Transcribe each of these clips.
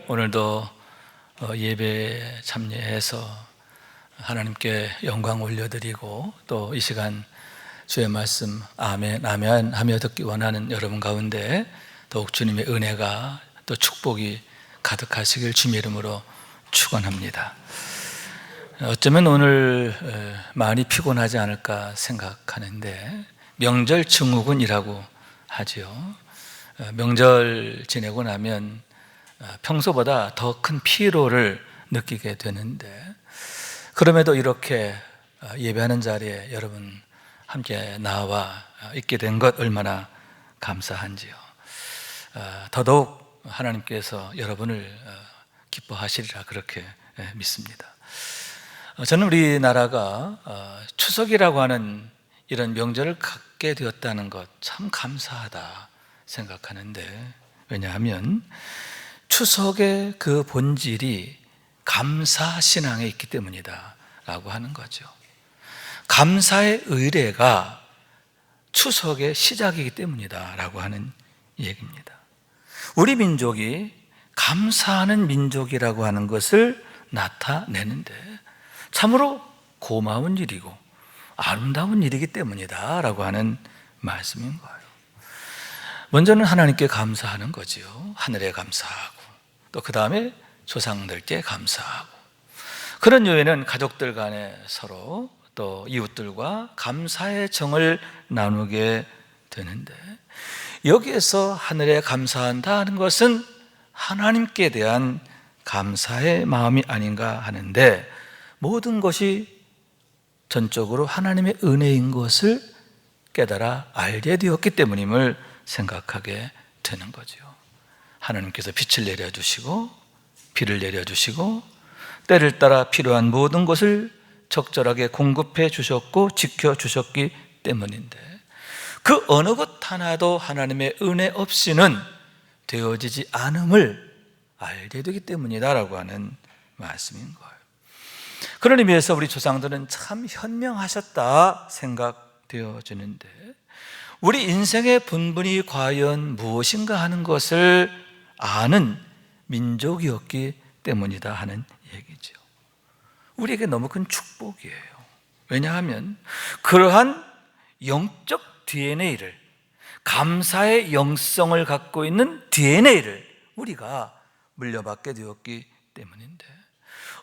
오늘도 예배에 참여해서 하나님께 영광 올려드리고 또 이 시간 주의 말씀 아멘 아멘 하며 듣기 원하는 여러분 가운데 더욱 주님의 은혜가 또 축복이 가득하시길 주님의 이름으로 축원합니다. 어쩌면 오늘 많이 피곤하지 않을까 생각하는데 명절 증후군이라고 하지요. 명절 지내고 나면 평소보다 더 큰 피로를 느끼게 되는데, 그럼에도 이렇게 예배하는 자리에 여러분 함께 나와 있게 된 것 얼마나 감사한지요. 더더욱 하나님께서 여러분을 기뻐하시리라 그렇게 믿습니다. 저는 우리나라가 추석이라고 하는 이런 명절을 갖게 되었다는 것 참 감사하다 생각하는데, 왜냐하면 추석의 그 본질이 감사신앙에 있기 때문이다 라고 하는 거죠. 감사의 의례가 추석의 시작이기 때문이다 라고 하는 얘기입니다. 우리 민족이 감사하는 민족이라고 하는 것을 나타내는데 참으로 고마운 일이고 아름다운 일이기 때문이다 라고 하는 말씀인 거예요. 먼저는 하나님께 감사하는 거지요. 하늘에 감사하고 또 그 다음에 조상들께 감사하고, 그런 이유에는 가족들 간에 서로 또 이웃들과 감사의 정을 나누게 되는데, 여기에서 하늘에 감사한다 하는 것은 하나님께 대한 감사의 마음이 아닌가 하는데, 모든 것이 전적으로 하나님의 은혜인 것을 깨달아 알게 되었기 때문임을 생각하게 되는 거죠. 하나님께서 빛을 내려주시고 비를 내려주시고 때를 따라 필요한 모든 것을 적절하게 공급해 주셨고 지켜주셨기 때문인데, 그 어느 것 하나도 하나님의 은혜 없이는 되어지지 않음을 알게 되기 때문이다 라고 하는 말씀인 거예요. 그런 의미에서 우리 조상들은 참 현명하셨다 생각되어지는데, 우리 인생의 본분이 과연 무엇인가 하는 것을 아는 민족이었기 때문이다 하는 얘기죠. 우리에게 너무 큰 축복이에요. 왜냐하면 그러한 영적 DNA를, 감사의 영성을 갖고 있는 DNA를 우리가 물려받게 되었기 때문인데,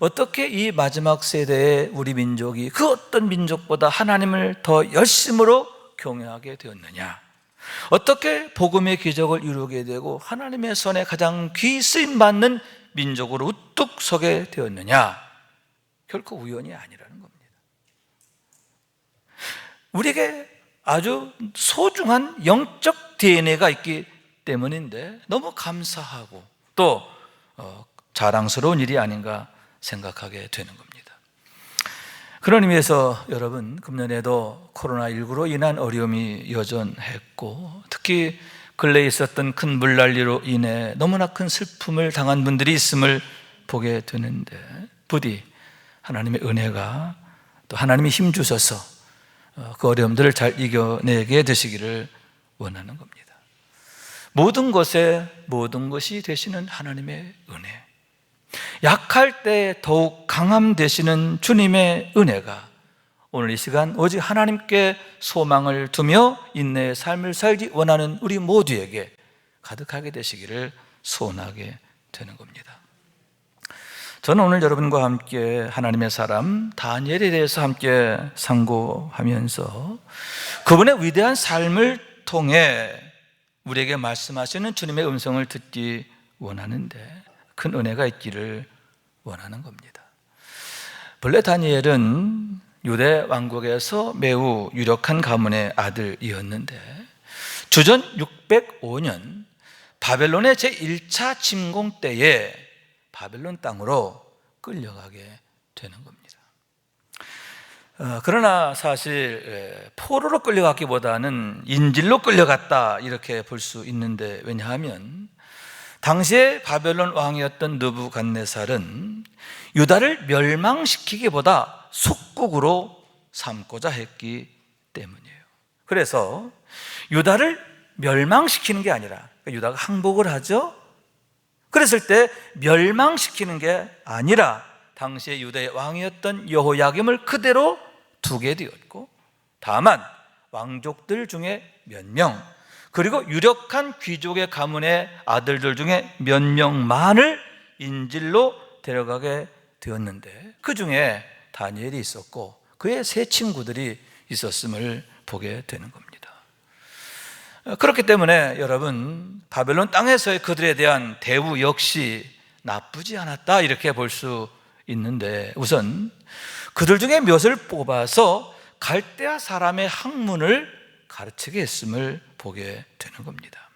어떻게 이 마지막 세대의 우리 민족이 그 어떤 민족보다 하나님을 더 열심으로 경외하게 되었느냐, 어떻게 복음의 기적을 이루게 되고 하나님의 손에 가장 귀 쓰임받는 민족으로 우뚝 서게 되었느냐, 결코 우연이 아니라는 겁니다. 우리에게 아주 소중한 영적 DNA가 있기 때문인데 너무 감사하고 또 자랑스러운 일이 아닌가 생각하게 되는 겁니다. 그런 의미에서 여러분, 금년에도 코로나19로 인한 어려움이 여전했고, 특히 근래에 있었던 큰 물난리로 인해 너무나 큰 슬픔을 당한 분들이 있음을 보게 되는데, 부디 하나님의 은혜가 또 하나님이 힘 주셔서 그 어려움들을 잘 이겨내게 되시기를 원하는 겁니다. 모든 것에 모든 것이 되시는 하나님의 은혜, 약할 때 더욱 강함 되시는 주님의 은혜가 오늘 이 시간 오직 하나님께 소망을 두며 인내의 삶을 살기 원하는 우리 모두에게 가득하게 되시기를 소원하게 되는 겁니다. 저는 오늘 여러분과 함께 하나님의 사람 다니엘에 대해서 함께 상고하면서 그분의 위대한 삶을 통해 우리에게 말씀하시는 주님의 음성을 듣기 원하는데, 큰 은혜가 있기를 원하는 겁니다. 본래 다니엘은 유대 왕국에서 매우 유력한 가문의 아들이었는데, 주전 605년 바벨론의 제1차 침공 때에 바벨론 땅으로 끌려가게 되는 겁니다. 그러나 사실 포로로 끌려갔기보다는 인질로 끌려갔다 이렇게 볼 수 있는데, 왜냐하면 당시에 바벨론 왕이었던 느부갓네살은 유다를 멸망시키기보다 속국으로 삼고자 했기 때문이에요. 그래서 유다를 멸망시키는 게 아니라, 유다가 항복을 하죠. 그랬을 때 멸망시키는 게 아니라 당시의 유다의 왕이었던 여호야김을 그대로 두게 되었고, 다만 왕족들 중에 몇 명, 그리고 유력한 귀족의 가문의 아들들 중에 몇 명만을 인질로 데려가게 되었는데, 그 중에 다니엘이 있었고 그의 세 친구들이 있었음을 보게 되는 겁니다. 그렇기 때문에 여러분, 바벨론 땅에서의 그들에 대한 대우 역시 나쁘지 않았다 이렇게 볼 수 있는데, 우선 그들 중에 몇을 뽑아서 갈대아 사람의 학문을 가르치게 했음을 보게 되는 겁니다.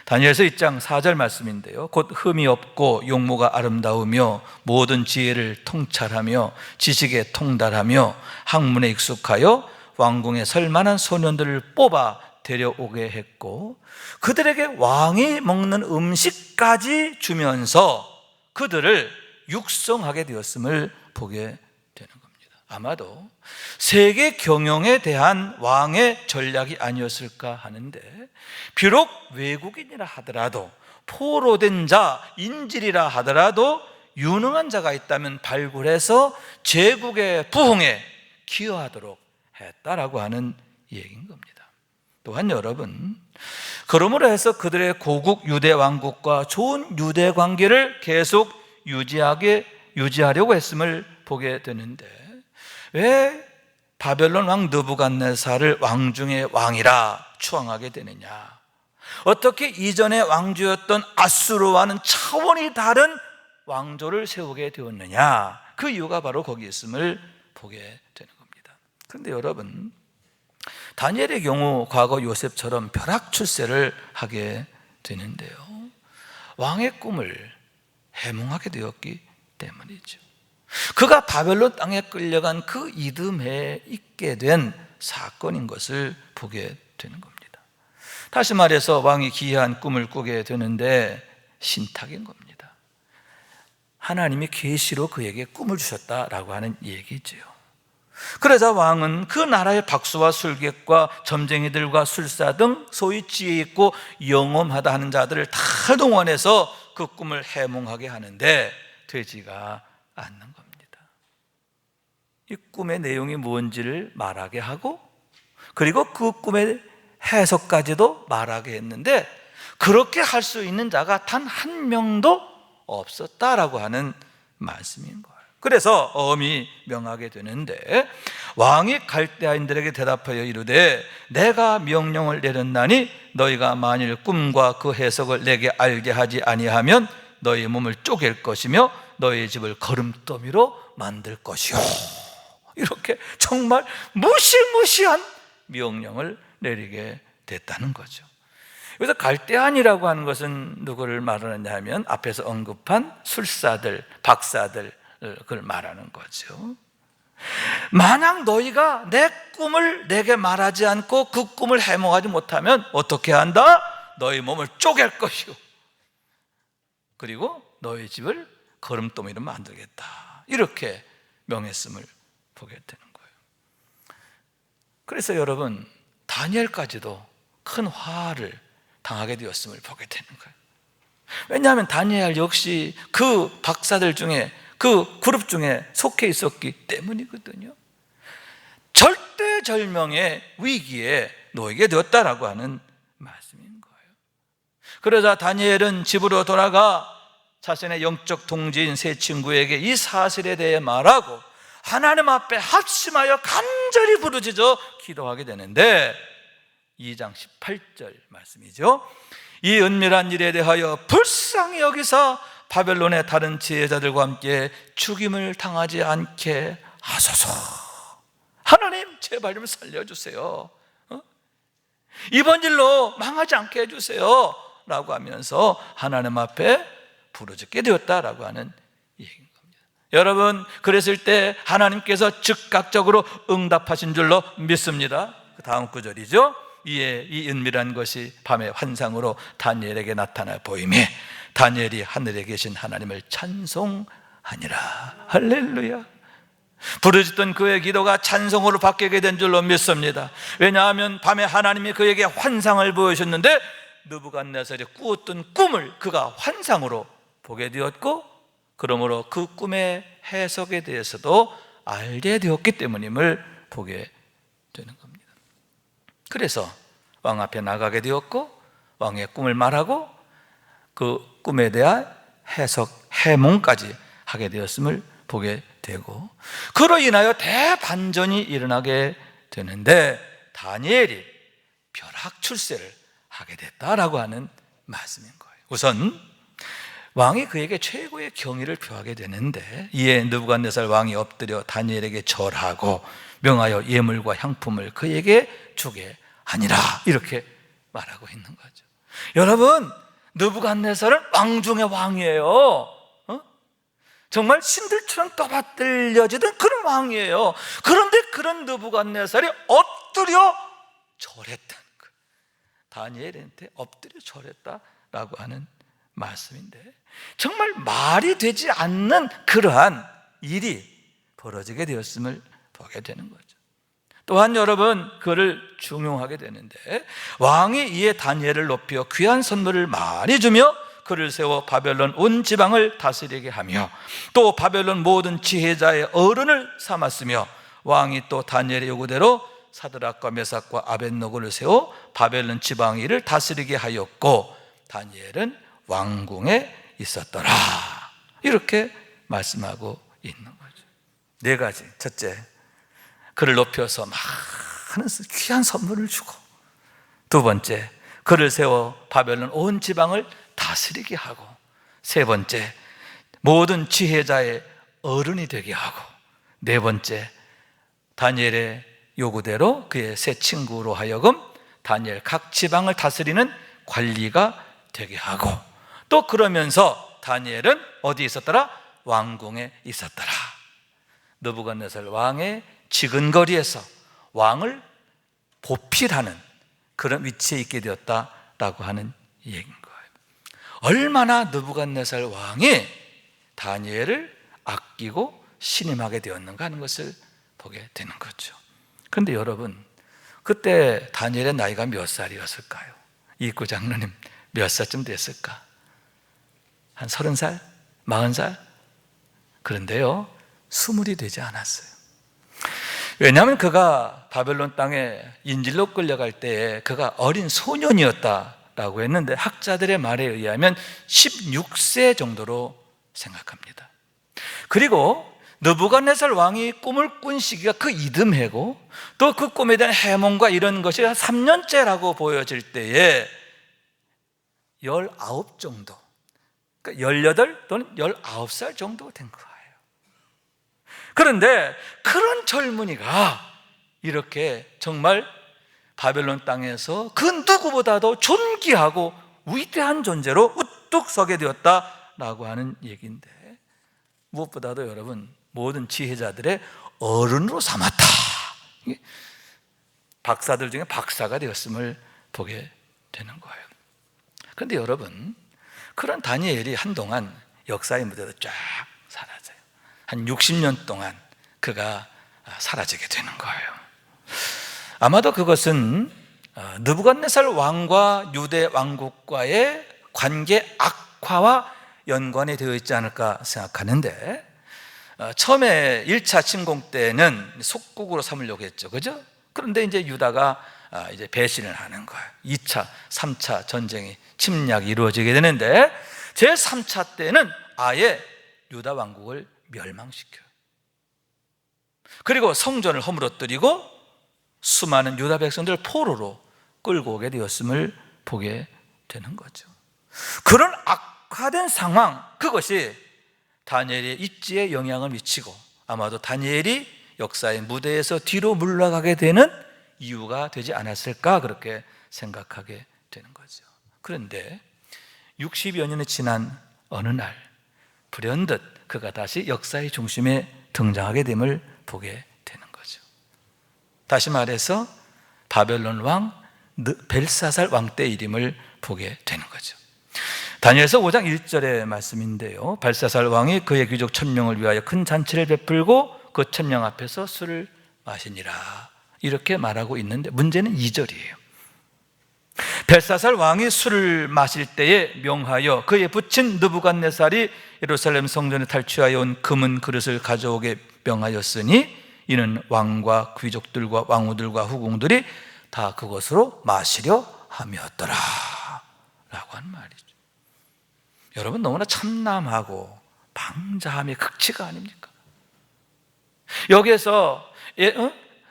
다니엘서 1장 4절 말씀인데요, 곧 흠이 없고 용모가 아름다우며 모든 지혜를 통찰하며 지식에 통달하며 학문에 익숙하여 왕궁에 설만한 소년들을 뽑아 데려오게 했고, 그들에게 왕이 먹는 음식까지 주면서 그들을 육성하게 되었음을 보게 되는 겁니다. 아마도 세계 경영에 대한 왕의 전략이 아니었을까 하는데, 비록 외국인이라 하더라도, 포로된 자, 인질이라 하더라도 유능한 자가 있다면 발굴해서 제국의 부흥에 기여하도록 했다라고 하는 얘기인 겁니다. 또한 여러분, 그러므로 해서 그들의 고국 유대 왕국과 좋은 유대 관계를 계속 유지하려고 했음을 보게 되는데, 왜 바벨론 왕 느부갓네살을 왕 중의 왕이라 추앙하게 되느냐? 어떻게 이전의 왕조였던 아수르와는 차원이 다른 왕조를 세우게 되었느냐? 그 이유가 바로 거기 있음을 보게 되는 겁니다. 그런데 여러분, 다니엘의 경우 과거 요셉처럼 벼락 출세를 하게 되는데요, 왕의 꿈을 해몽하게 되었기 때문이죠. 그가 바벨론 땅에 끌려간 그 이듬해에 있게 된 사건인 것을 보게 되는 겁니다. 다시 말해서 왕이 기이한 꿈을 꾸게 되는데 신탁인 겁니다. 하나님이 계시로 그에게 꿈을 주셨다라고 하는 얘기죠. 그러자 왕은 그 나라의 박수와 술객과 점쟁이들과 술사 등 소위 지혜 있고 영험하다 하는 자들을 다 동원해서 그 꿈을 해몽하게 하는데 되지가 않는 겁니다. 이 꿈의 내용이 뭔지를 말하게 하고, 그리고 그 꿈의 해석까지도 말하게 했는데, 그렇게 할 수 있는 자가 단 한 명도 없었다라고 하는 말씀인 거예요. 그래서 엄히 명하게 되는데, 왕이 갈대아인들에게 대답하여 이르되 내가 명령을 내렸나니 너희가 만일 꿈과 그 해석을 내게 알게 하지 아니하면 너희 몸을 쪼갤 것이며 너희 집을 거름더미로 만들 것이요. 이렇게 정말 무시무시한 명령을 내리게 됐다는 거죠. 그래서 갈대안이라고 하는 것은 누구를 말하느냐 하면 앞에서 언급한 술사들, 박사들, 그걸 말하는 거죠. 만약 너희가 내 꿈을 내게 말하지 않고 그 꿈을 해몽하지 못하면 어떻게 한다? 너희 몸을 쪼갤 것이요, 그리고 너희 집을 거름더미로 만들겠다, 이렇게 명했음을 보게 되는 거예요. 그래서 여러분, 다니엘까지도 큰 화를 당하게 되었음을 보게 되는 거예요. 왜냐하면 다니엘 역시 그 박사들 중에, 그 그룹 중에 속해 있었기 때문이거든요. 절대절명의 위기에 놓이게 되었다라고 하는 말씀인 거예요. 그러자 다니엘은 집으로 돌아가 자신의 영적 동지인 세 친구에게 이 사실에 대해 말하고 하나님 앞에 합심하여 간절히 부르짖어 기도하게 되는데, 2장 18절 말씀이죠. 이 은밀한 일에 대하여 불쌍히 여기사 바벨론의 다른 지혜자들과 함께 죽임을 당하지 않게 하소서. 하나님 제발 좀 살려주세요. 이번 일로 망하지 않게 해주세요 라고 하면서 하나님 앞에 부르짖게 되었다라고 하는 얘기인 겁니다. 여러분, 그랬을 때 하나님께서 즉각적으로 응답하신 줄로 믿습니다. 그 다음 구절이죠. 이에 이 은밀한 것이 밤의 환상으로 다니엘에게 나타나 보이매 다니엘이 하늘에 계신 하나님을 찬송하니라. 할렐루야. 부르짖던 그의 기도가 찬송으로 바뀌게 된 줄로 믿습니다. 왜냐하면 밤에 하나님이 그에게 환상을 보여주셨는데 느부갓네살이 꾸었던 꿈을 그가 환상으로 보게 되었고, 그러므로 그 꿈의 해석에 대해서도 알게 되었기 때문임을 보게 되는 겁니다. 그래서 왕 앞에 나가게 되었고, 왕의 꿈을 말하고 그 꿈에 대한 해석, 해몽까지 하게 되었음을 보게 되고, 그로 인하여 대반전이 일어나게 되는데 다니엘이 벼락 출세를 하게 됐다라고 하는 말씀인 거예요. 우선 왕이 그에게 최고의 경의를 표하게 되는데, 이에 느부갓네살 왕이 엎드려 다니엘에게 절하고 명하여 예물과 향품을 그에게 주게 하니라, 이렇게 말하고 있는 거죠. 여러분, 느부갓네살은 왕 중의 왕이에요. 정말 신들처럼 떠받들려지던 그런 왕이에요. 그런데 그런 느부갓네살이 엎드려 절했다는 거예요. 다니엘한테 엎드려 절했다라고 하는 말씀인데, 정말 말이 되지 않는 그러한 일이 벌어지게 되었음을 보게 되는 거죠. 또한 여러분, 그를 중용하게 되는데, 왕이 이에 다니엘을 높여 귀한 선물을 많이 주며 그를 세워 바벨론 온 지방을 다스리게 하며 또 바벨론 모든 지혜자의 어른을 삼았으며, 왕이 또 다니엘의 요구대로 사드락과 메삭과 아벳노고를 세워 바벨론 지방 일을 다스리게 하였고, 다니엘은 왕궁에 있었더라, 이렇게 말씀하고 있는 거죠. 네 가지. 첫째, 그를 높여서 많은 귀한 선물을 주고, 두 번째, 그를 세워 바벨론 온 지방을 다스리게 하고, 세 번째, 모든 지혜자의 어른이 되게 하고, 네 번째, 다니엘의 요구대로 그의 세 친구로 하여금 다니엘 각 지방을 다스리는 관리가 되게 하고, 또 그러면서 다니엘은 어디 있었더라? 왕궁에 있었더라. 느부갓네살 왕의 지근거리에서 왕을 보필하는 그런 위치에 있게 되었다라고 하는 얘기인 거예요. 얼마나 느부갓네살 왕이 다니엘을 아끼고 신임하게 되었는가 하는 것을 보게 되는 거죠. 그런데 여러분, 그때 다니엘의 나이가 몇 살이었을까요? 이익구 장로님, 몇 살쯤 됐을까? 한 30살? 40살? 그런데요, 20이 되지 않았어요. 왜냐하면 그가 바벨론 땅에 인질로 끌려갈 때에 그가 어린 소년이었다라고 했는데, 학자들의 말에 의하면 16세 정도로 생각합니다. 그리고 느부갓네살 왕이 꿈을 꾼 시기가 그 이듬해고, 또 그 꿈에 대한 해몽과 이런 것이 3년째라고 보여질 때에 19 정도, 그러니까 18 또는 19살 정도 된 거예요. 그런데 그런 젊은이가 이렇게 정말 바벨론 땅에서 그 누구보다도 존귀하고 위대한 존재로 우뚝 서게 되었다라고 하는 얘기인데, 무엇보다도 여러분, 모든 지혜자들의 어른으로 삼았다. 박사들 중에 박사가 되었음을 보게 되는 거예요. 그런데 여러분, 그런 다니엘이 한동안 역사의 무대에서 쫙 사라져요. 한 60년 동안 그가 사라지게 되는 거예요. 아마도 그것은 느부갓네살 왕과 유대 왕국과의 관계 악화와 연관이 되어 있지 않을까 생각하는데, 처음에 1차 침공 때는 속국으로 삼으려고 했죠, 그죠? 그런데 이제 유다가 이제 배신을 하는 거예요. 2차, 3차 전쟁이, 침략이 이루어지게 되는데, 제 3차 때는 아예 유다 왕국을 멸망시켜요. 그리고 성전을 허물어뜨리고 수많은 유다 백성들을 포로로 끌고 오게 되었음을 보게 되는 거죠. 그런 악화된 상황, 그것이 다니엘의 입지에 영향을 미치고 아마도 다니엘이 역사의 무대에서 뒤로 물러가게 되는 이유가 되지 않았을까, 그렇게 생각하게 되는 거죠. 그런데 60여 년이 지난 어느 날 불현듯 그가 다시 역사의 중심에 등장하게 됨을 보게 되는 거죠. 다시 말해서 바벨론 왕 벨사살 왕 때 이름을 보게 되는 거죠. 다니엘서 5장 1절의 말씀인데요, 벨사살 왕이 그의 귀족 1000명을 위하여 큰 잔치를 베풀고 그 1000명 앞에서 술을 마시니라, 이렇게 말하고 있는데, 문제는 2절이에요. 벨사살 왕이 술을 마실 때에 명하여 그의 부친 느부갓네살이 예루살렘 성전에 탈취하여 온 금은 그릇을 가져오게 명하였으니 이는 왕과 귀족들과 왕후들과 후궁들이 다 그것으로 마시려 함이었더라 라고 하는 말이죠. 여러분, 너무나 참남하고 방자함의 극치가 아닙니까? 여기에서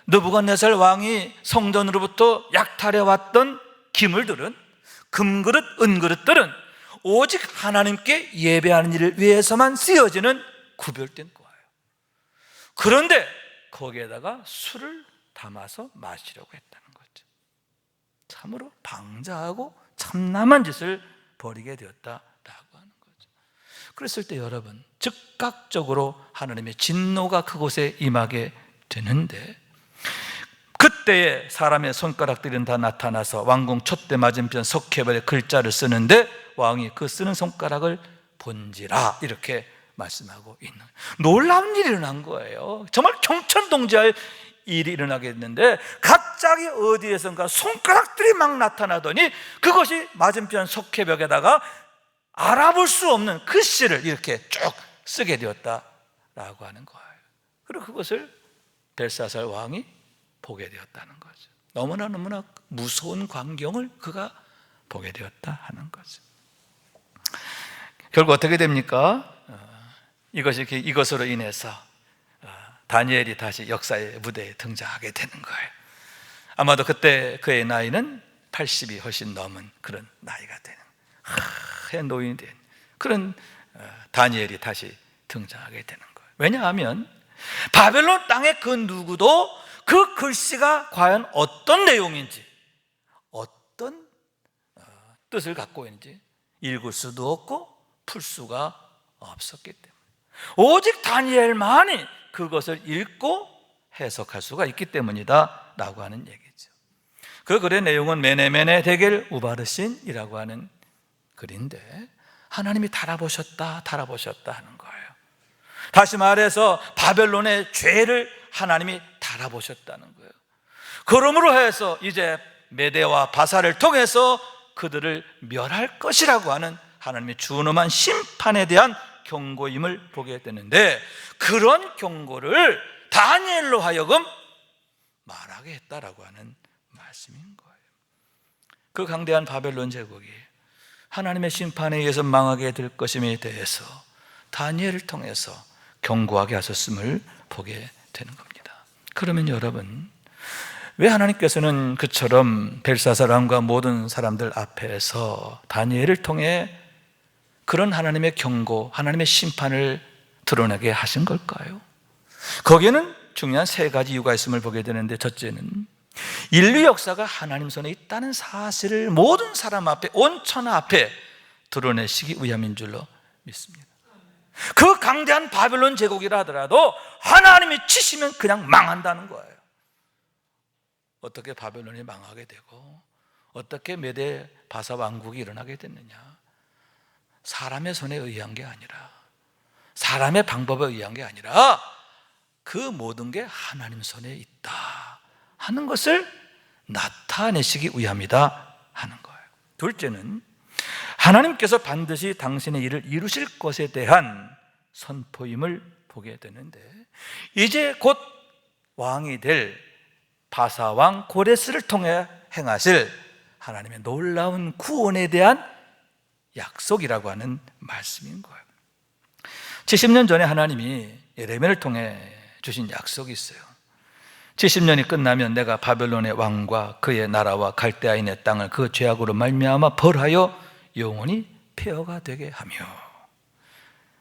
느부갓네살 왕이 성전으로부터 약탈해왔던 기물들은, 금그릇, 은그릇들은 오직 하나님께 예배하는 일을 위해서만 쓰여지는 구별된 거예요. 그런데 거기에다가 술을 담아서 마시려고 했다는 거죠. 참으로 방자하고 참남한 짓을 벌이게 되었다라고 하는 거죠. 그랬을 때 여러분, 즉각적으로 하나님의 진노가 그곳에 임하게 되는데, 그때에 사람의 손가락들은 다 나타나서 왕궁 촛대 맞은편 석회발에 글자를 쓰는데 왕이 그 쓰는 손가락을 본지라 이렇게 말씀하고 있는, 놀라운 일이 일어난 거예요. 정말 경천동지할 일이 일어나게 됐는데 갑자기 어디에선가 손가락들이 막 나타나더니 그것이 맞은편 석회벽에다가 알아볼 수 없는 글씨를 이렇게 쭉 쓰게 되었다라고 하는 거예요. 그리고 그것을 벨사살 왕이 보게 되었다는 거죠. 너무나 무서운 광경을 그가 보게 되었다 하는 거죠. 결국 어떻게 됩니까? 이것으로 인해서 다니엘이 다시 역사의 무대에 등장하게 되는 거예요. 아마도 그때 그의 나이는 80이 훨씬 넘은 그런 나이가 되는, 하얀 노인이 된 그런 다니엘이 다시 등장하게 되는 거예요. 왜냐하면 바벨론 땅의 그 누구도 그 글씨가 과연 어떤 내용인지, 어떤 뜻을 갖고 있는지 읽을 수도 없고 풀 수가 없었기 때문에 오직 다니엘만이 그것을 읽고 해석할 수가 있기 때문이다 라고 하는 얘기죠. 그 글의 내용은 메네메네 데겔 우바르신이라고 하는 글인데, 하나님이 달아보셨다 하는 거예요. 다시 말해서 바벨론의 죄를 하나님이 달아보셨다는 거예요. 그러므로 해서 이제 메대와 바사를 통해서 그들을 멸할 것이라고 하는 하나님의 준엄한 심판에 대한 경고임을 보게 되는데, 그런 경고를 다니엘로 하여금 말하게 했다라고 하는 말씀인 거예요. 그 강대한 바벨론 제국이 하나님의 심판에 의해서 망하게 될 것임에 대해서 다니엘을 통해서 경고하게 하셨음을 보게 되는 겁니다. 그러면 여러분, 왜 하나님께서는 그처럼 벨사살 왕과 모든 사람들 앞에서 다니엘을 통해 그런 하나님의 경고, 하나님의 심판을 드러나게 하신 걸까요? 거기에는 중요한 세 가지 이유가 있음을 보게 되는데, 첫째는 인류 역사가 하나님 손에 있다는 사실을 모든 사람 앞에, 온 천하 앞에 드러내시기 위함인 줄로 믿습니다. 그 강대한 바벨론 제국이라 하더라도 하나님이 치시면 그냥 망한다는 거예요. 어떻게 바벨론이 망하게 되고 어떻게 메대 바사 왕국이 일어나게 됐느냐? 사람의 손에 의한 게 아니라, 사람의 방법에 의한 게 아니라 그 모든 게 하나님 손에 있다 하는 것을 나타내시기 위함이다 하는 거예요. 둘째는 하나님께서 반드시 당신의 일을 이루실 것에 대한 선포임을 보게 되는데, 이제 곧 왕이 될 바사왕 고레스를 통해 행하실 하나님의 놀라운 구원에 대한 약속이라고 하는 말씀인 거예요. 70년 전에 하나님이 예레미야를 통해 주신 약속이 있어요. 70년이 끝나면 내가 바벨론의 왕과 그의 나라와 갈대아인의 땅을 그 죄악으로 말미암아 벌하여 영원히 폐허가 되게 하며.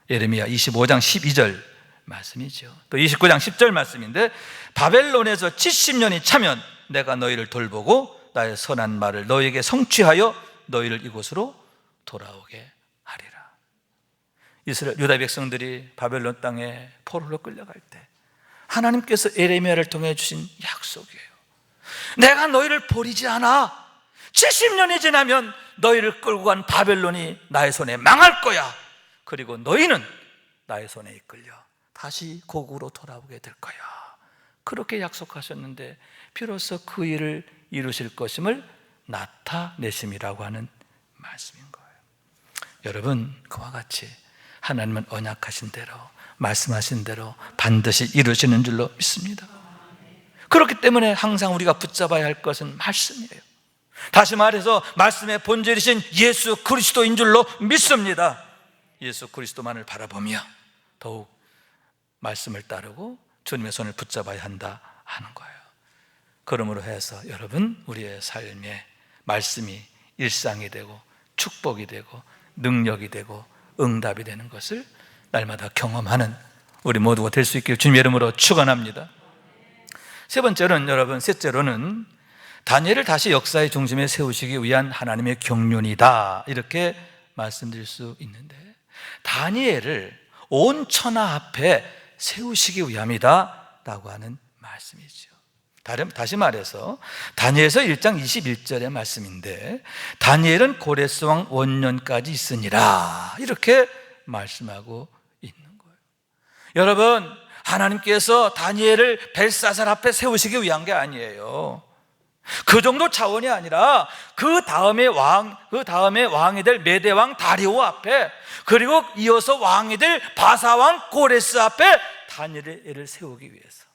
예레미야 25장 12절 말씀이죠. 또 29장 10절 말씀인데, 바벨론에서 70년이 차면 내가 너희를 돌보고 나의 선한 말을 너희에게 성취하여 너희를 이곳으로 돌아오게 하리라. 이스라엘 유다 백성들이 바벨론 땅에 포로로 끌려갈 때 하나님께서 예레미야를 통해 주신 약속이에요. 내가 너희를 버리지 않아. 70년이 지나면 너희를 끌고 간 바벨론이 나의 손에 망할 거야. 그리고 너희는 나의 손에 이끌려 다시 고국으로 돌아오게 될 거야. 그렇게 약속하셨는데 비로소 그 일을 이루실 것임을 나타내심이라고 하는 말씀인 거예요. 여러분, 그와 같이 하나님은 언약하신 대로, 말씀하신 대로 반드시 이루시는 줄로 믿습니다. 그렇기 때문에 항상 우리가 붙잡아야 할 것은 말씀이에요. 다시 말해서 말씀의 본질이신 예수 그리스도인 줄로 믿습니다. 예수 그리스도만을 바라보며 더욱 말씀을 따르고 주님의 손을 붙잡아야 한다 하는 거예요. 그러므로 해서 여러분, 우리의 삶에 말씀이 일상이 되고 축복이 되고 능력이 되고 응답이 되는 것을 날마다 경험하는 우리 모두가 될 수 있기를 주님의 이름으로 축원합니다. 세 번째로는 여러분, 셋째로는 다니엘을 다시 역사의 중심에 세우시기 위한 하나님의 경륜이다, 이렇게 말씀드릴 수 있는데, 다니엘을 온 천하 앞에 세우시기 위함이다 라고 하는 말씀이죠. 다시 말해서 다니엘서 1장 21절의 말씀인데, 다니엘은 고레스 왕 원년까지 있으니라, 이렇게 말씀하고 있는 거예요. 여러분, 하나님께서 다니엘을 벨사살 앞에 세우시기 위한 게 아니에요. 그 정도 차원이 아니라 그 다음에 왕이 될 메대 왕 다리오 앞에, 그리고 이어서 왕이 될 바사 왕 고레스 앞에 다니엘을 세우기 위해서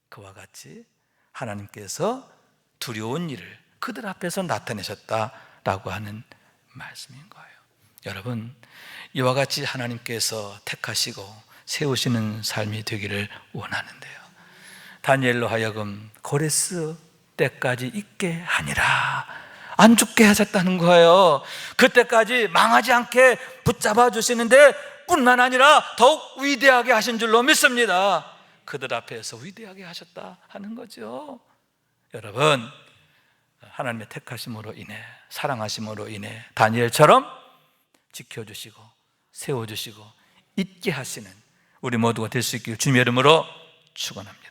그와 같이 하나님께서 두려운 일을 그들 앞에서 나타내셨다라고 하는 말씀인 거예요. 여러분, 이와 같이 하나님께서 택하시고 세우시는 삶이 되기를 원하는데요, 다니엘로 하여금 고레스 때까지 있게 하니라, 안 죽게 하셨다는 거예요. 그때까지 망하지 않게 붙잡아 주시는데 뿐만 아니라 더욱 위대하게 하신 줄로 믿습니다. 그들 앞에서 위대하게 하셨다 하는 거죠. 여러분, 하나님의 택하심으로 인해, 사랑하심으로 인해 다니엘처럼 지켜주시고 세워주시고 있게 하시는 우리 모두가 될 수 있기를 주님의 이름으로 축원합니다.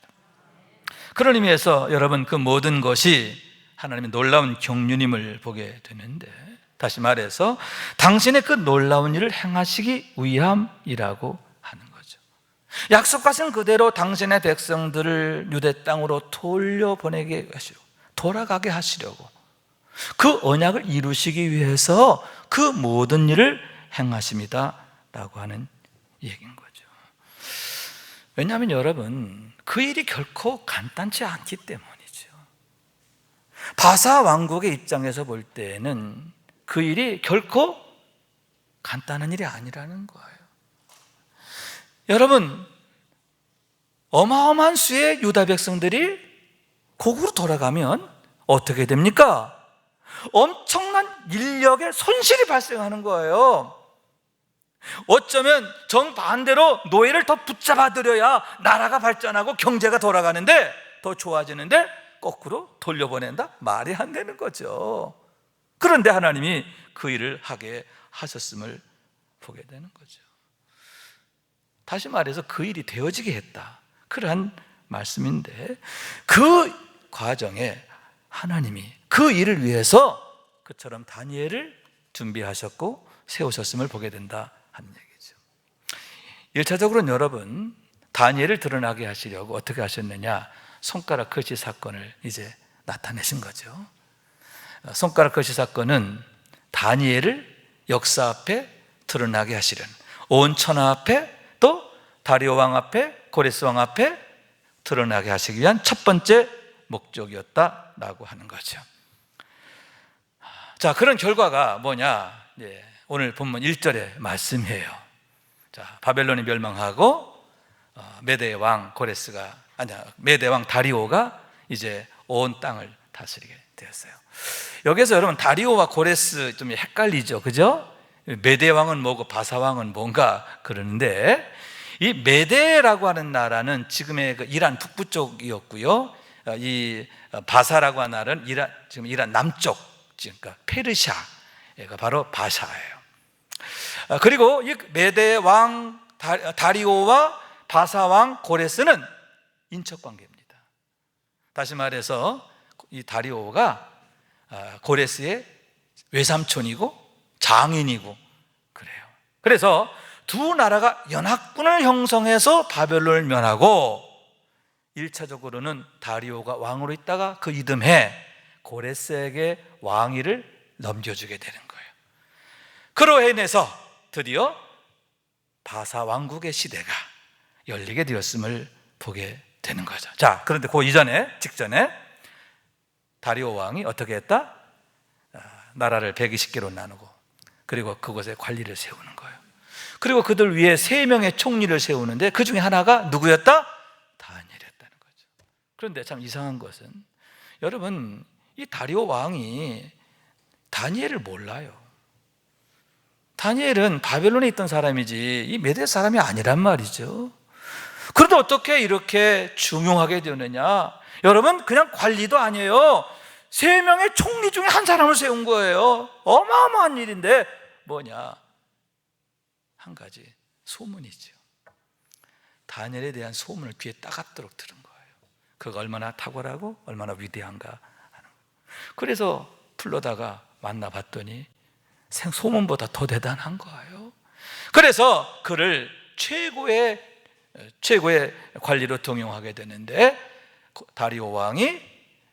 그런 의미에서 여러분, 그 모든 것이 하나님의 놀라운 경륜임을 보게 되는데, 다시 말해서 당신의 그 놀라운 일을 행하시기 위함이라고 하는 거죠. 약속하신 그대로 당신의 백성들을 유대 땅으로 돌려보내게 하시고 돌아가게 하시려고, 그 언약을 이루시기 위해서 그 모든 일을 행하십니다 라고 하는 얘기인 거죠. 왜냐하면 여러분, 그 일이 결코 간단치 않기 때문이죠. 바사 왕국의 입장에서 볼 때는 그 일이 결코 간단한 일이 아니라는 거예요. 여러분, 어마어마한 수의 유다 백성들이 고국으로 돌아가면 어떻게 됩니까? 엄청난 인력의 손실이 발생하는 거예요. 어쩌면 정반대로 노예를 더 붙잡아들여야 나라가 발전하고 경제가 돌아가는데, 더 좋아지는데 거꾸로 돌려보낸다? 말이 안 되는 거죠. 그런데 하나님이 그 일을 하게 하셨음을 보게 되는 거죠. 다시 말해서 그 일이 되어지게 했다, 그러한 말씀인데, 그 과정에 하나님이 그 일을 위해서 그처럼 다니엘을 준비하셨고 세우셨음을 보게 된다 하는 얘기죠. 1차적으로는 여러분, 다니엘을 드러나게 하시려고 어떻게 하셨느냐, 손가락 거시 사건을 이제 나타내신 거죠. 손가락 거시 사건은 다니엘을 역사 앞에 드러나게 하시려는, 온 천하 앞에, 또 다리오 왕 앞에, 고레스 왕 앞에 드러나게 하시기 위한 첫 번째 목적이었다라고 하는 거죠. 자, 그런 결과가 뭐냐? 오늘 본문 1절에 말씀해요. 자, 바벨론이 멸망하고 메대 왕 메대 왕 다리오가 이제 온 땅을 다스리게 되었어요. 여기서 여러분, 다리오와 고레스 좀 헷갈리죠, 그죠? 메대 왕은 뭐고 바사 왕은 뭔가 그러는데, 이 메대라고 하는 나라는 지금의 그 이란 북부 쪽이었고요, 이 바사라고 하는 나라는 지금 이란 남쪽, 그러니까 페르시아가 바로 바샤예요. 그리고 이 메대 왕 다리오와 바사 왕 고레스는 인척 관계입니다. 다시 말해서 이 다리오가 고레스의 외삼촌이고 장인이고 그래요. 그래서 두 나라가 연합군을 형성해서 바벨론을 면하고, 1차적으로는 다리오가 왕으로 있다가 그 이듬해 고레스에게 왕위를 넘겨주게 되는 거예요. 그로 인해서 드디어 바사 왕국의 시대가 열리게 되었음을 보게 되는 거죠. 자, 그런데 그 이전에, 직전에 다리오 왕이 어떻게 했다? 나라를 120개로 나누고, 그리고 그곳에 관리를 세우는 거예요. 그리고 그들 위에 3명의 총리를 세우는데 그 중에 하나가 누구였다? 다니엘이었다는 거죠. 그런데 참 이상한 것은, 여러분, 이 다리오 왕이 다니엘을 몰라요. 다니엘은 바벨론에 있던 사람이지 이 메대 사람이 아니란 말이죠. 그런데 어떻게 이렇게 중용하게 되느냐? 여러분, 그냥 관리도 아니에요. 3명의 총리 중에 한 사람을 세운 거예요. 어마어마한 일인데 뭐냐? 한 가지, 소문이죠. 다니엘에 대한 소문을 귀에 따갑도록 들은 거예요. 그가 얼마나 탁월하고 얼마나 위대한가 하는 거예요. 그래서 불러다가 만나봤더니 소문보다 더 대단한 거예요. 그래서 그를 최고의 관리로 등용하게 되는데, 다리오 왕이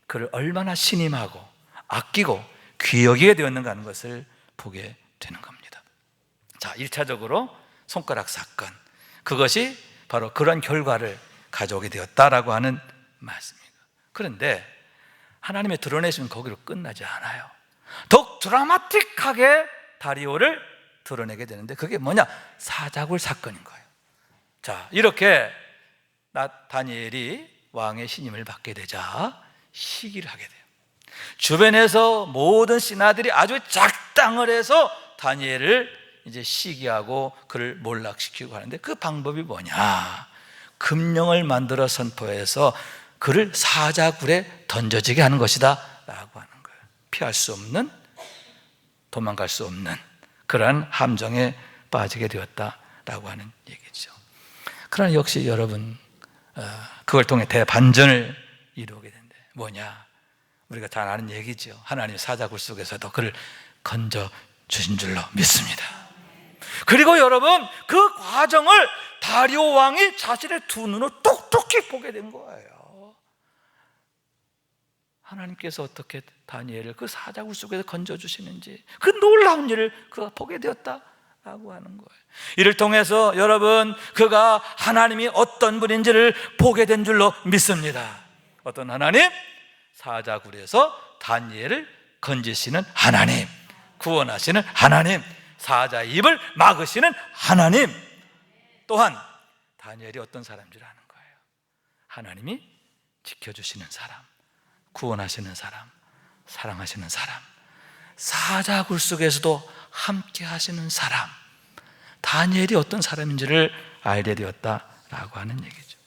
그를 얼마나 신임하고 아끼고 귀히 여기게 되었는가 하는 것을 보게 되는 겁니다. 자, 1차적으로 손가락 사건, 그것이 바로 그런 결과를 가져오게 되었다라고 하는 말씀입니다. 그런데 하나님의 드러내시면 거기로 끝나지 않아요. 더욱 드라마틱하게 다리오를 드러내게 되는데, 그게 뭐냐? 사자굴 사건인 거예요. 자, 이렇게 다니엘이 왕의 신임을 받게 되자 시기를 하게 돼요. 주변에서 모든 신하들이 아주 작당을 해서 다니엘을 이제 시기하고 그를 몰락시키고 하는데, 그 방법이 뭐냐? 금령을 만들어 선포해서 그를 사자굴에 던져지게 하는 것이다 라고 하는 거예요. 피할 수 없는, 도망갈 수 없는 그러한 함정에 빠지게 되었다라고 하는 얘기죠. 그러나 역시 여러분, 그걸 통해 대반전을 이루게 된대. 뭐냐? 우리가 잘 아는 얘기죠. 하나님의 사자굴 속에서도 그를 건져 주신 줄로 믿습니다. 그리고 여러분, 그 과정을 다리오 왕이 자신의 두 눈으로 똑똑히 보게 된 거예요. 하나님께서 어떻게 다니엘을 그 사자굴 속에서 건져 주시는지, 그 놀라운 일을 그가 보게 되었다라고 하는 거예요. 이를 통해서 여러분, 그가 하나님이 어떤 분인지를 보게 된 줄로 믿습니다. 어떤 하나님? 사자굴에서 다니엘을 건지시는 하나님, 구원하시는 하나님, 사자의 입을 막으시는 하나님. 또한 다니엘이 어떤 사람인지 아는 거예요. 하나님이 지켜주시는 사람, 구원하시는 사람, 사랑하시는 사람, 사자굴 속에서도 함께 하시는 사람, 다니엘이 어떤 사람인지를 알게 되었다라고 하는 얘기죠.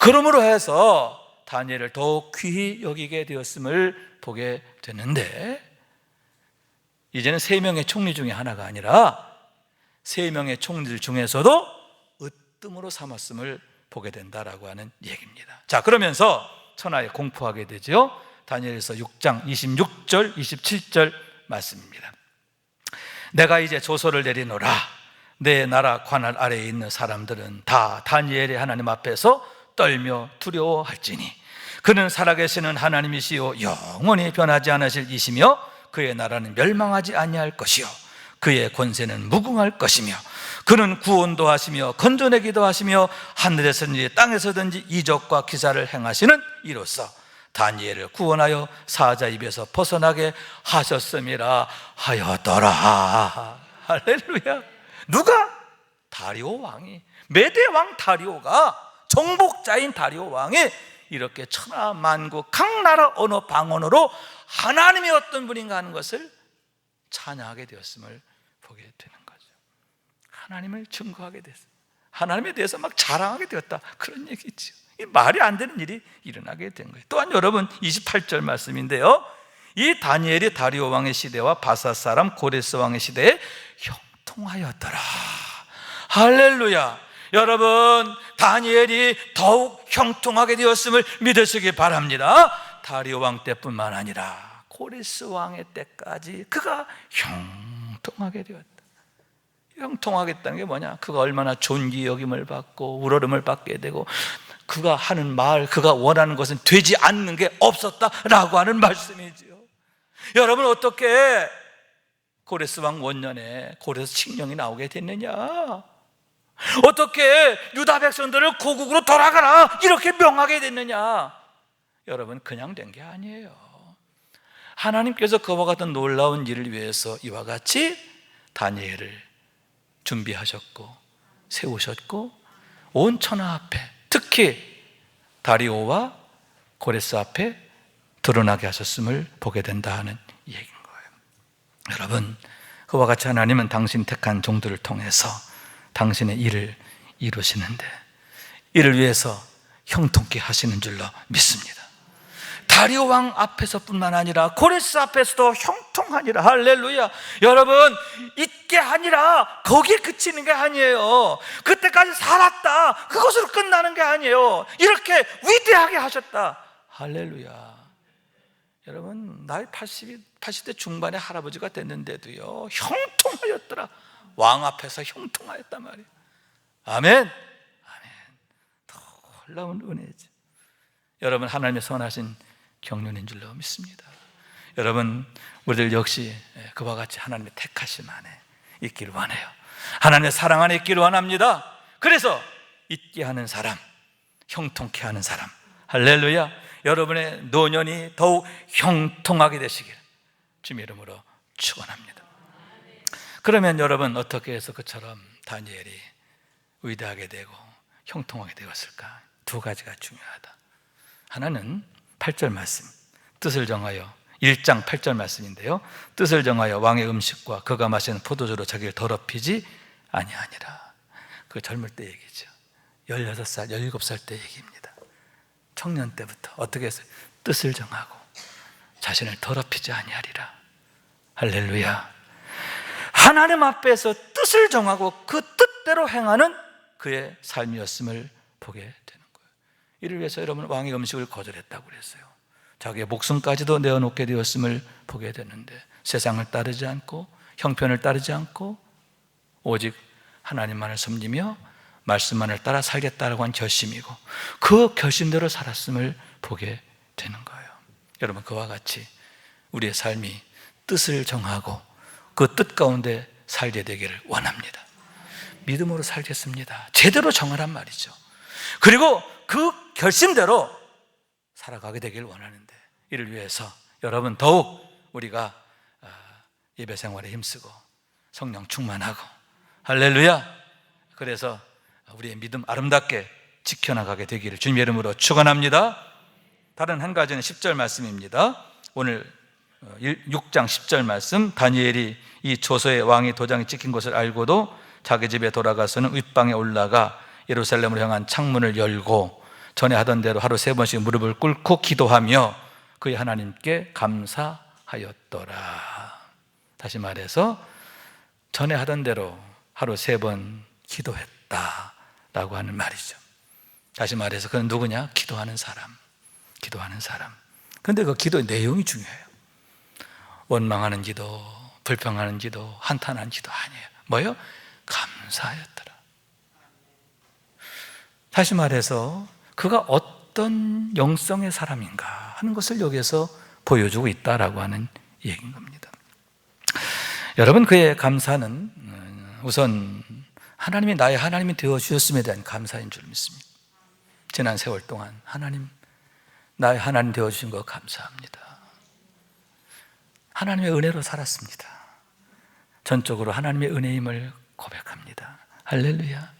그러므로 해서 다니엘을 더욱 귀히 여기게 되었음을 보게 되는데, 이제는 3명의 총리 중에 하나가 아니라 3명의 총리들 중에서도 으뜸으로 삼았음을 보게 된다라고 하는 얘기입니다. 자, 그러면서 천하에 공포하게 되죠. 다니엘서 6장 26절 27절 말씀입니다. 내가 이제 조서를 내리노라. 내 나라 관할 아래에 있는 사람들은 다 다니엘의 하나님 앞에서 떨며 두려워할지니 그는 살아계시는 하나님이시요 영원히 변하지 않으실 이시며 그의 나라는 멸망하지 아니할 것이요 그의 권세는 무궁할 것이며 그는 구원도 하시며 건져내기도 하시며 하늘에서든지 땅에서든지 이적과 기사를 행하시는 이로써 다니엘을 구원하여 사자 입에서 벗어나게 하셨음이라 하였더라. 할렐루야. 누가? 다리오 왕이, 메대 왕 다리오가, 정복자인 다리오 왕이 이렇게 천하 만국 각 나라 언어 방언으로 하나님이 어떤 분인가 하는 것을 찬양하게 되었음을 보게 되는 거죠. 하나님을 증거하게 됐어요. 하나님에 대해서 막 자랑하게 되었다, 그런 얘기죠. 말이 안 되는 일이 일어나게 된 거예요. 또한 여러분 28절 말씀인데요, 이 다니엘이 다리오 왕의 시대와 바사 사람 고레스 왕의 시대에 형통하였더라. 할렐루야. 여러분, 다니엘이 더욱 형통하게 되었음을 믿으시기 바랍니다. 다리오 왕 때뿐만 아니라 고레스 왕의 때까지 그가 형통하게 되었다. 형통하겠다는 게 뭐냐? 그가 얼마나 존귀 여김을 받고 우러름을 받게 되고 그가 하는 말, 그가 원하는 것은 되지 않는 게 없었다라고 하는 말씀이지요. 여러분, 어떻게 고레스 왕 원년에 고레스 칙령이 나오게 됐느냐? 어떻게 유다 백성들을 고국으로 돌아가라 이렇게 명하게 됐느냐? 여러분, 그냥 된 게 아니에요. 하나님께서 그와 같은 놀라운 일을 위해서 이와 같이 다니엘을 준비하셨고 세우셨고 온 천하 앞에, 특히 다리오와 고레스 앞에 드러나게 하셨음을 보게 된다 하는 얘기인 거예요. 여러분, 그와 같이 하나님은 당신 택한 종들을 통해서 당신의 일을 이루시는데 이를 위해서 형통케 하시는 줄로 믿습니다. 다리오 왕 앞에서뿐만 아니라 고레스 앞에서도 형통하니라. 할렐루야. 여러분, 있게 하니라 거기에 그치는 게 아니에요. 그때까지 살았다 그것으로 끝나는 게 아니에요. 이렇게 위대하게 하셨다. 할렐루야. 여러분, 나이 80대 중반의 할아버지가 됐는데도요 형통하였더라. 왕 앞에서 형통하였단 말이에요. 아멘. 아멘. 놀라운 은혜죠. 여러분, 하나님의 선하신 경륜인 줄로 믿습니다. 여러분, 우리들 역시 그와 같이 하나님의 택하심 안에 있기를 원해요. 하나님의 사랑 안에 있기를 원합니다. 그래서 있게 하는 사람, 형통케 하는 사람, 할렐루야. 여러분의 노년이 더욱 형통하게 되시길 주님의 이름으로 축원합니다. 그러면 여러분, 어떻게 해서 그처럼 다니엘이 위대하게 되고 형통하게 되었을까? 두 가지가 중요하다. 하나는 8절 말씀, 뜻을 정하여, 1장 8절 말씀인데요, 뜻을 정하여 왕의 음식과 그가 마시는 포도주로 자기를 더럽히지 아니하니라. 그 젊을 때 얘기죠. 16살, 17살 때 얘기입니다. 청년 때부터 어떻게 했어요? 뜻을 정하고 자신을 더럽히지 아니하리라. 할렐루야. 하나님 앞에서 뜻을 정하고 그 뜻대로 행하는 그의 삶이었음을 보게 되는 거예요. 이를 위해서 여러분, 왕의 음식을 거절했다고 그랬어요. 자기의 목숨까지도 내어놓게 되었음을 보게 되는데, 세상을 따르지 않고 형편을 따르지 않고 오직 하나님만을 섬기며 말씀만을 따라 살겠다라고 한 결심이고 그 결심대로 살았음을 보게 되는 거예요. 여러분, 그와 같이 우리의 삶이 뜻을 정하고 그 뜻 가운데 살게 되기를 원합니다. 믿음으로 살겠습니다. 제대로 정하란 말이죠. 그리고 그 결심대로 살아가게 되길 원하는데, 이를 위해서 여러분 더욱 우리가 예배 생활에 힘쓰고 성령 충만하고, 할렐루야. 그래서 우리의 믿음 아름답게 지켜나가게 되기를 주님의 이름으로 축원합니다. 다른 한 가지는 10절 말씀입니다. 오늘 6장 10절 말씀, 다니엘이 이 조서의 왕의 도장이 찍힌 것을 알고도 자기 집에 돌아가서는 윗방에 올라가 예루살렘으로 향한 창문을 열고 전에 하던 대로 하루 3번씩 무릎을 꿇고 기도하며 그의 하나님께 감사하였더라. 다시 말해서 전에 하던 대로 하루 3번 기도했다라고 하는 말이죠. 다시 말해서 그는 누구냐? 기도하는 사람. 기도하는 사람. 그런데 그 기도의 내용이 중요해요. 원망하는 기도, 불평하는 기도, 한탄하는 기도 아니에요. 뭐예요? 감사하였더라. 다시 말해서 그가 어떤 영성의 사람인가 하는 것을 여기에서 보여주고 있다라고 하는 얘기인 겁니다. 여러분, 그의 감사는 우선 하나님이 나의 하나님이 되어주셨음에 대한 감사인 줄 믿습니다. 지난 세월 동안 하나님, 나의 하나님 되어주신 거 감사합니다. 하나님의 은혜로 살았습니다. 전적으로 하나님의 은혜임을 고백합니다. 할렐루야.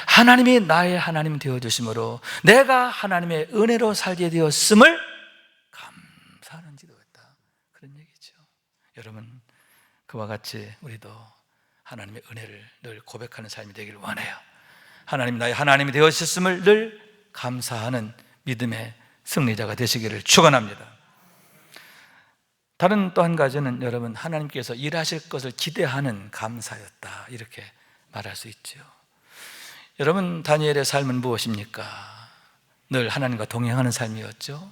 하나님이 나의 하나님 되어주심으로 내가 하나님의 은혜로 살게 되었음을 감사하는 기도였다, 그런 얘기죠. 여러분, 그와 같이 우리도 하나님의 은혜를 늘 고백하는 삶이 되기를 원해요. 하나님, 나의 하나님이 되어주셨음을 늘 감사하는 믿음의 승리자가 되시기를 축원합니다. 다른 또 한 가지는 여러분, 하나님께서 일하실 것을 기대하는 감사였다, 이렇게 말할 수 있죠. 여러분, 다니엘의 삶은 무엇입니까? 늘 하나님과 동행하는 삶이었죠.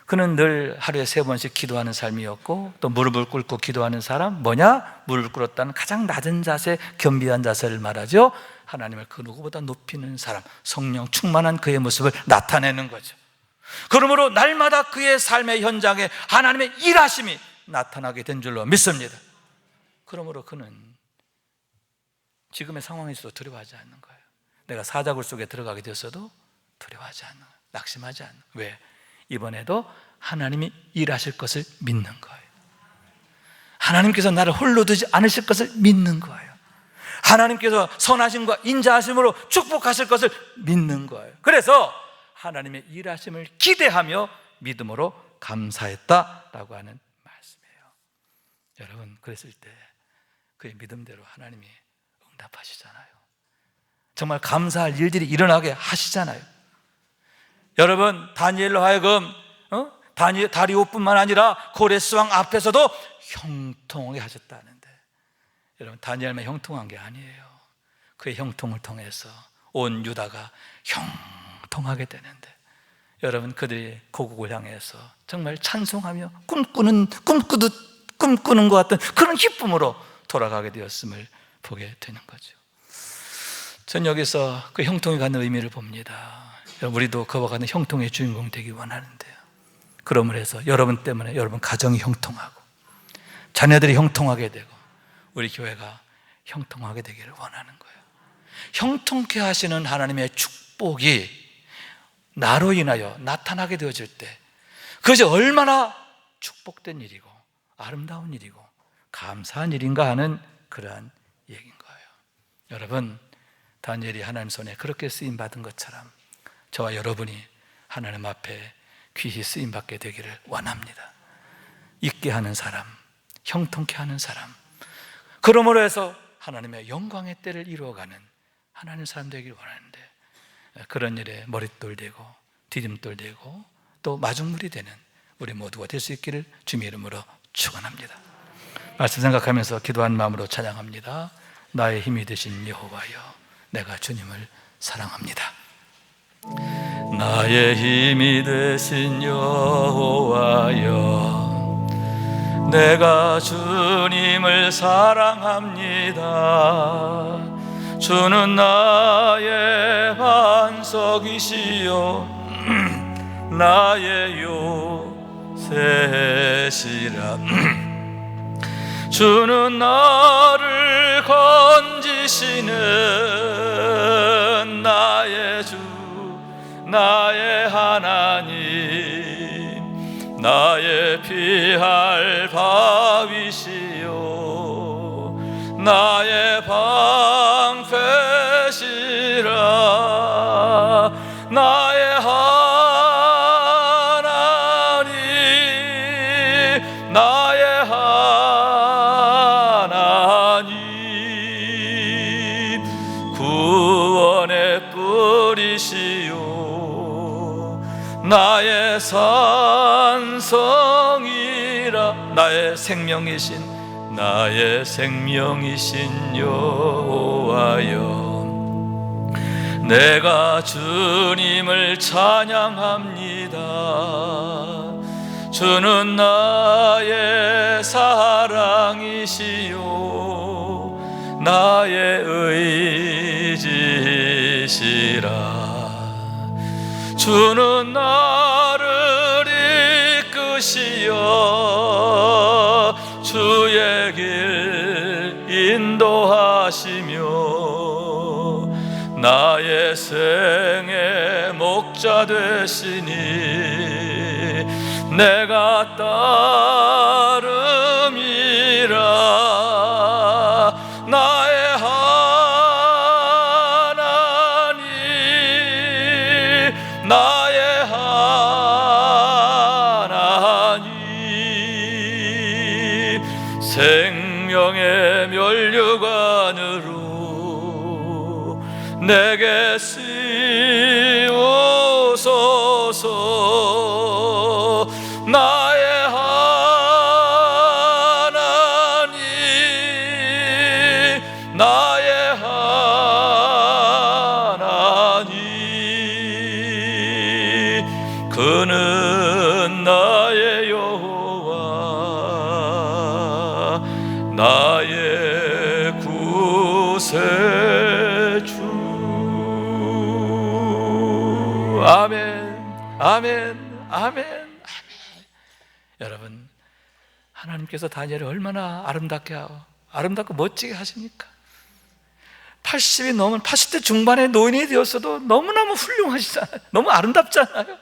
그는 늘 하루에 3번씩 기도하는 삶이었고, 또 무릎을 꿇고 기도하는 사람, 뭐냐? 무릎을 꿇었다는 가장 낮은 자세, 겸비한 자세를 말하죠. 하나님을 그 누구보다 높이는 사람, 성령 충만한 그의 모습을 나타내는 거죠. 그러므로 날마다 그의 삶의 현장에 하나님의 일하심이 나타나게 된 줄로 믿습니다. 그러므로 그는 지금의 상황에서도 두려워하지 않는 거예요. 내가 사자굴 속에 들어가게 되었어도 두려워하지 않는 거예요. 낙심하지 않는 거예요. 왜? 이번에도 하나님이 일하실 것을 믿는 거예요. 하나님께서 나를 홀로 두지 않으실 것을 믿는 거예요. 하나님께서 선하심과 인자하심으로 축복하실 것을 믿는 거예요. 그래서 하나님의 일하심을 기대하며 믿음으로 감사했다라고 하는 말씀이에요. 여러분, 그랬을 때 그의 믿음대로 하나님이 응답하시잖아요. 정말 감사할 일들이 일어나게 하시잖아요. 여러분, 다니엘로 하여금 다리오뿐만 아니라 고레스 왕 앞에서도 형통하게 하셨다는데, 여러분, 다니엘만 형통한 게 아니에요. 그의 형통을 통해서 온 유다가 형통하게 되는데, 여러분, 그들이 고국을 향해서 정말 찬송하며 꿈꾸는 것 같은 그런 기쁨으로 돌아가게 되었음을 보게 되는 거죠. 전 여기서 그 형통이 갖는 의미를 봅니다. 우리도 그와 같은 형통의 주인공 되기 원하는데요. 그러므로 해서 여러분 때문에 여러분 가정이 형통하고 자녀들이 형통하게 되고 우리 교회가 형통하게 되기를 원하는 거예요. 형통케 하시는 하나님의 축복이 나로 인하여 나타나게 되어질 때 그것이 얼마나 축복된 일이고 아름다운 일이고 감사한 일인가 하는 그러한 얘기인 거예요. 여러분, 다니엘이 하나님 손에 그렇게 쓰임받은 것처럼 저와 여러분이 하나님 앞에 귀히 쓰임받게 되기를 원합니다. 있게 하는 사람, 형통케 하는 사람, 그러므로 해서 하나님의 영광의 때를 이루어가는 하나님 사람 되기를 원하는데, 그런 일에 머릿돌 되고 디딤돌 되고 또 마중물이 되는 우리 모두가 될 수 있기를 주님의 이름으로 축원합니다. 말씀 생각하면서 기도한 마음으로 찬양합니다. 나의 힘이 되신 여호와여, 내가 주님을 사랑합니다. 나의 힘이 되신 여호와여, 내가 주님을 사랑합니다. 주는 나의 반석이시요 나의 요새시라. 주는 나를 건지시는 나의 주, 나의 하나님, 나의 피할 바위시요 나의 방패시라. 나의 하나님, 나의 하나님, 구원의 뿌리시요 나의 산성이라. 나의 생명이신 여호와여, 내가 주님을 찬양합니다. 주는 나의 사랑이시요 나의 의지시라. 주는 나를 이끄시어 주의 길 인도하시며 나의 생의 목자 되시니 내가 따름이라. 나의 하나님, 나의 하나님, 생명의 면류관으로 내게 씌우소서. 나의 하나님, 나의 하나님, 그는 나의 여호와, 나의 구세주. 아멘, 아멘, 아멘. 여러분, 하나님께서 다니엘을 얼마나 아름답고 멋지게 하십니까? 80이 넘은 80대 중반의 노인이 되었어도 너무너무 훌륭하시잖아요. 너무 아름답잖아요.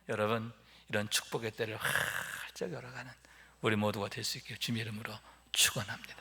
여러분, 이런 축복의 때를 활짝 열어가는 우리 모두가 될 수 있게 주님의 이름으로 축원합니다.